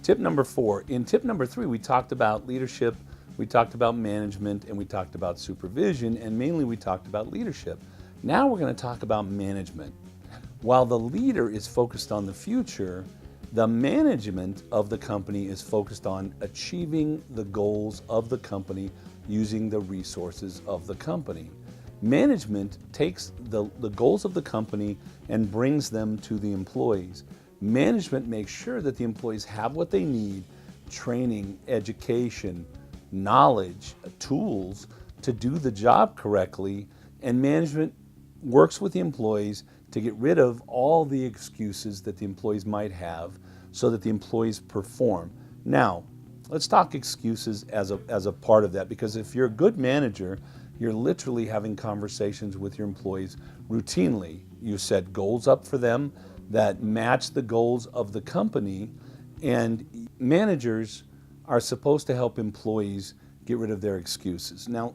Tip number 4. In tip number 3, we talked about leadership, we talked about management, and we talked about supervision, and mainly we talked about leadership. Now we're going to talk about management. While the leader is focused on the future, the management of the company is focused on achieving the goals of the company using the resources of the company. Management takes the goals of the company and brings them to the employees. Management makes sure that the employees have what they need, training, education, knowledge, tools to do the job correctly, and management works with the employees to get rid of all the excuses that the employees might have so that the employees perform. Now, let's talk excuses as a part of that, because if you're a good manager, you're literally having conversations with your employees routinely. You set goals up for them that match the goals of the company, and managers are supposed to help employees get rid of their excuses. Now,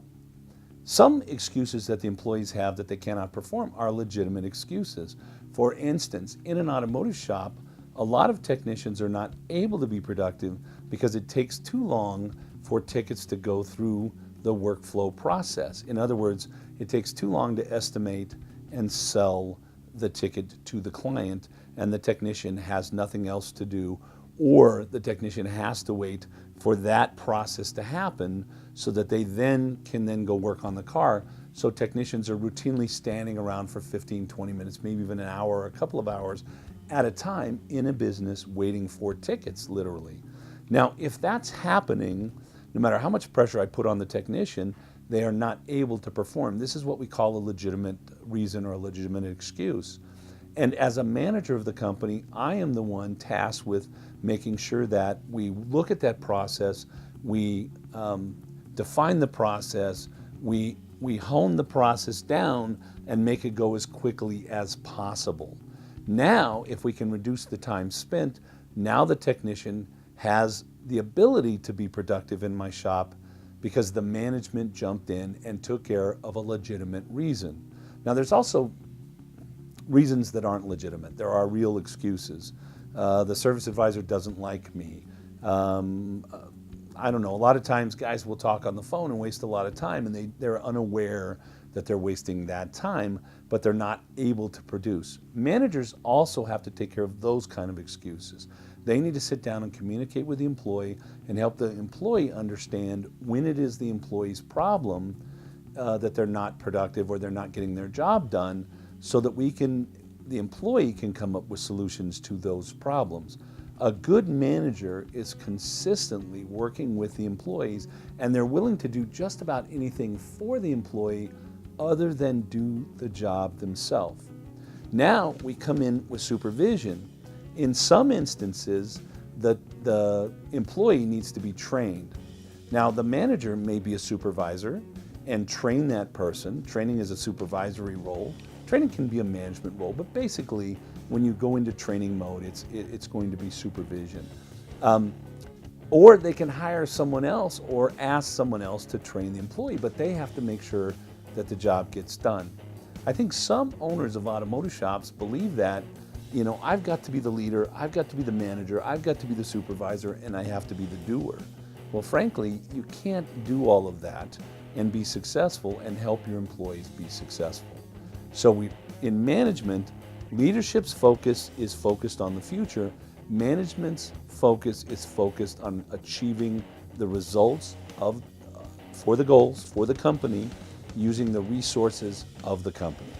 some excuses that the employees have that they cannot perform are legitimate excuses. For instance, in an automotive shop, a lot of technicians are not able to be productive because it takes too long for tickets to go through the workflow process. In other words, it takes too long to estimate and sell the ticket to the client, and the technician has nothing else to do, or the technician has to wait for that process to happen so that they can go work on the car. So technicians are routinely standing around for 15, 20 minutes, maybe even an hour or a couple of hours at a time in a business waiting for tickets, literally. Now, if that's happening, no matter how much pressure I put on the technician, they are not able to perform. This is what we call a legitimate reason or a legitimate excuse. And as a manager of the company, I am the one tasked with making sure that we look at that process, we define the process, we hone the process down and make it go as quickly as possible. Now, if we can reduce the time spent, now the technician has the ability to be productive in my shop because the management jumped in and took care of a legitimate reason. Now, there's also reasons that aren't legitimate. There are real excuses. The service advisor doesn't like me. I don't know, a lot of times guys will talk on the phone and waste a lot of time, and they're unaware that they're wasting that time, but they're not able to produce. Managers also have to take care of those kind of excuses. They need to sit down and communicate with the employee and help the employee understand when it is the employee's problem that they're not productive or they're not getting their job done, so that the employee can come up with solutions to those problems. A good manager is consistently working with the employees, and they're willing to do just about anything for the employee other than do the job themselves. Now we come in with supervision. In some instances, the employee needs to be trained. Now, the manager may be a supervisor and train that person. Training is a supervisory role. Training can be a management role, but basically, when you go into training mode, it's going to be supervision. Or they can hire someone else or ask someone else to train the employee, but they have to make sure that the job gets done. I think some owners of automotive shops believe that, I've got to be the leader, I've got to be the manager, I've got to be the supervisor, and I have to be the doer. Well, frankly, you can't do all of that and be successful and help your employees be successful. So in management, leadership's focus is focused on the future. Management's focus is focused on achieving the results for the goals for the company using the resources of the company.